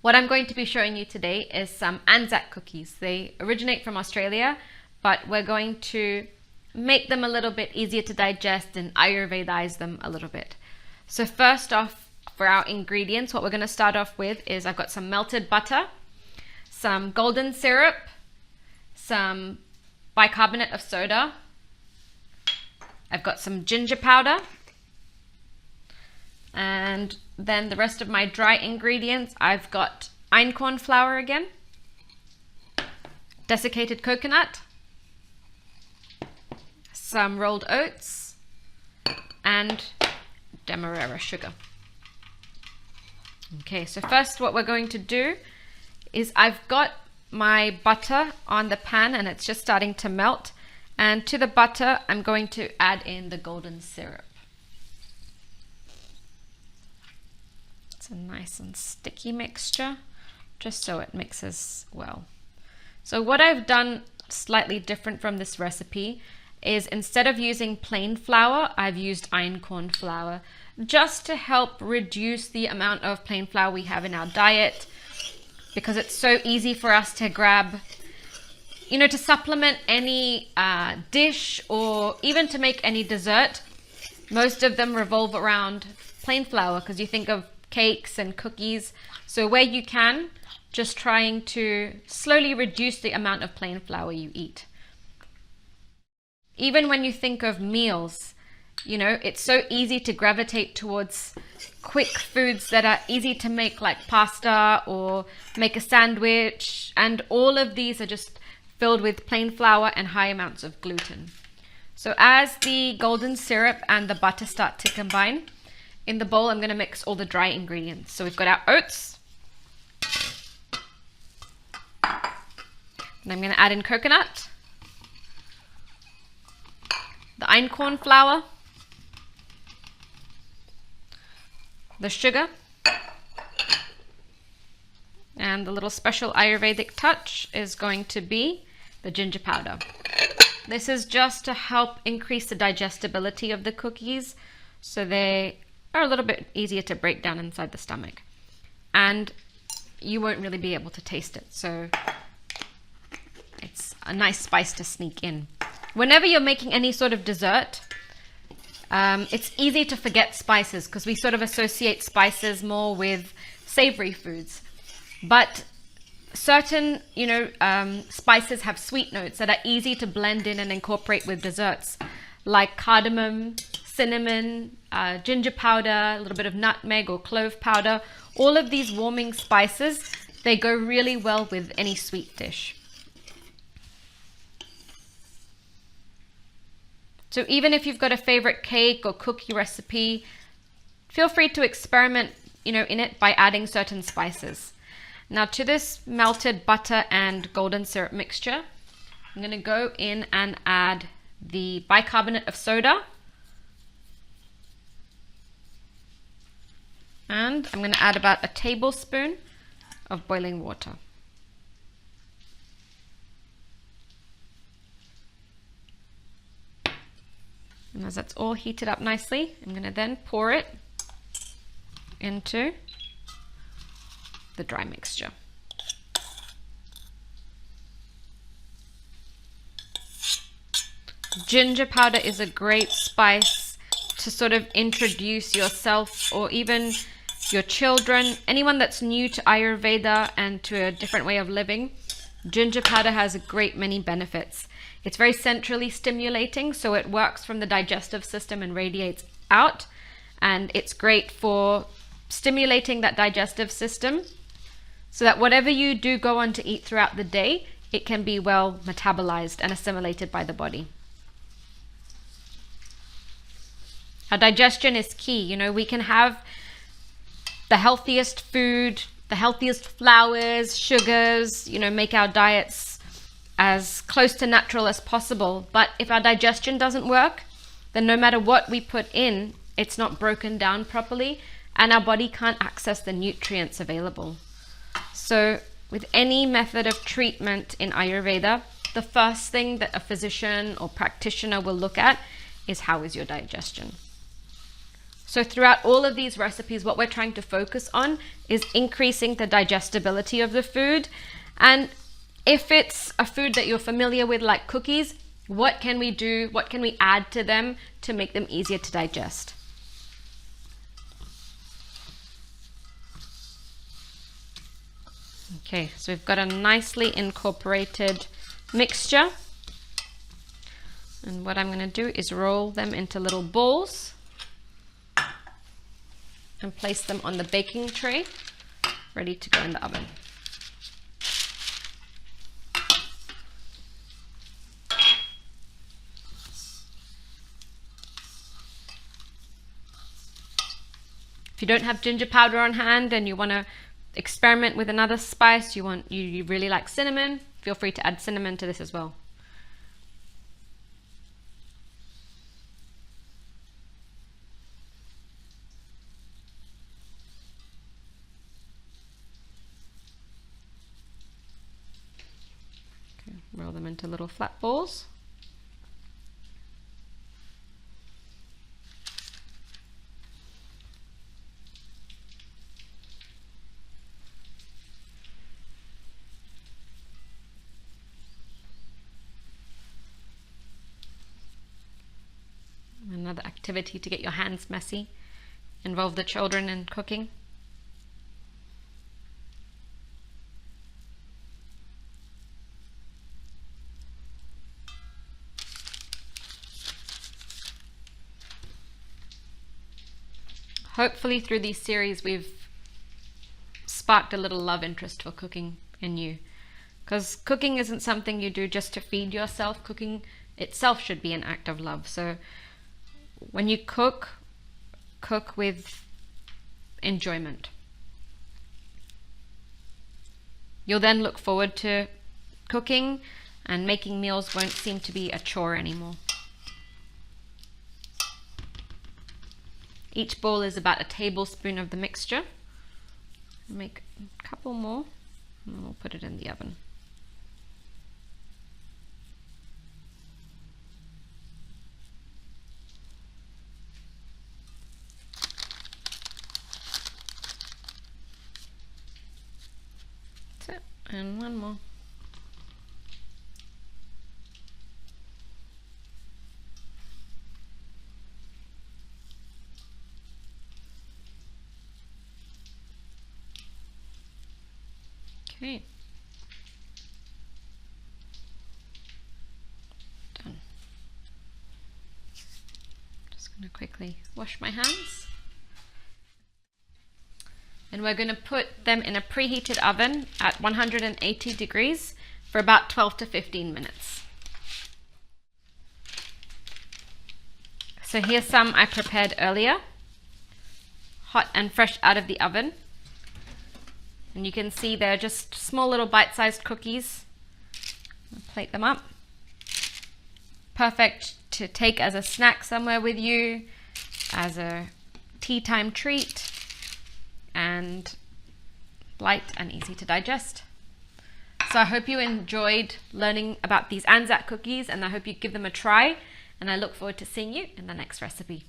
What I'm going to be showing you today is some Anzac cookies. They originate from Australia, but we're going to make them a little bit easier to digest and Ayurvedize them a little bit. So first off, for our ingredients, what we're going to start off with is I've got some melted butter, some golden syrup, some bicarbonate of soda, I've got some ginger powder, and then the rest of my dry ingredients, I've got einkorn flour again, desiccated coconut, some rolled oats, and demerara sugar. Okay, so first what we're going to do is I've got my butter on the pan and it's just starting to melt, and to the butter I'm going to add in the golden syrup. It's a nice and sticky mixture, just so it mixes well. So what I've done slightly different from this recipe is instead of using plain flour, I've used einkorn flour, just to help reduce the amount of plain flour we have in our diet, because it's so easy for us to grab, to supplement any dish or even to make any dessert. Most of them revolve around plain flour because you think of cakes and cookies. So where you can, just trying to slowly reduce the amount of plain flour you eat. Even when you think of meals, it's so easy to gravitate towards quick foods that are easy to make, like pasta or make a sandwich, and all of these are just filled with plain flour and high amounts of gluten. So as the golden syrup and the butter start to combine, in the bowl I'm going to mix all the dry ingredients. So we've got our oats, and I'm going to add in coconut, the einkorn flour, the sugar, and the little special Ayurvedic touch is going to be the ginger powder. This is just to help increase the digestibility of the cookies, so they are a little bit easier to break down inside the stomach, and you won't really be able to taste it, so it's a nice spice to sneak in. Whenever you're making any sort of dessert, it's easy to forget spices because we sort of associate spices more with savory foods, but certain spices have sweet notes that are easy to blend in and incorporate with desserts, like cardamom, cinnamon, ginger powder, a little bit of nutmeg or clove powder. All of these warming spices, they go really well with any sweet dish. So even if you've got a favorite cake or cookie recipe, feel free to experiment, in it by adding certain spices. Now to this melted butter and golden syrup mixture, I'm going to go in and add the bicarbonate of soda, and I'm going to add about a tablespoon of boiling water. And as that's all heated up nicely, I'm going to then pour it into the dry mixture. Ginger powder is a great spice to sort of introduce yourself or even your children, anyone that's new to Ayurveda and to a different way of living. Ginger powder has a great many benefits. It's very centrally stimulating, so it works from the digestive system and radiates out, and it's great for stimulating that digestive system so that whatever you do go on to eat throughout the day, it can be well metabolized and assimilated by the body. Our digestion is key. We can have the healthiest food, the healthiest flours, sugars, make our diets as close to natural as possible. But if our digestion doesn't work, then no matter what we put in, it's not broken down properly and our body can't access the nutrients available. So with any method of treatment in Ayurveda, the first thing that a physician or practitioner will look at is how is your digestion. So throughout all of these recipes, what we're trying to focus on is increasing the digestibility of the food. And if it's a food that you're familiar with, like cookies, what can we do? What can we add to them to make them easier to digest? Okay, so we've got a nicely incorporated mixture. And what I'm going to do is roll them into little balls and place them on the baking tray, ready to go in the oven. If you don't have ginger powder on hand and you want to experiment with another spice, you really like cinnamon, feel free to add cinnamon to this as well. Okay, roll them into little flat balls. Another activity to get your hands messy. Involve the children in cooking. Hopefully through these series we've sparked a little love interest for cooking in you. Because cooking isn't something you do just to feed yourself. Cooking itself should be an act of love. So when you cook, cook with enjoyment. You'll then look forward to cooking, and making meals won't seem to be a chore anymore. Each bowl is about a tablespoon of the mixture. I'll make a couple more and then we'll put it in the oven. And one more. Okay. Done. Just going to quickly wash my hands. And we're going to put them in a preheated oven at 180 degrees for about 12 to 15 minutes. So here's some I prepared earlier, hot and fresh out of the oven. And you can see they're just small little bite-sized cookies. I'll plate them up. Perfect to take as a snack somewhere with you, as a tea time treat, and light and easy to digest. So I hope you enjoyed learning about these Anzac cookies, and I hope you give them a try, and I look forward to seeing you in the next recipe.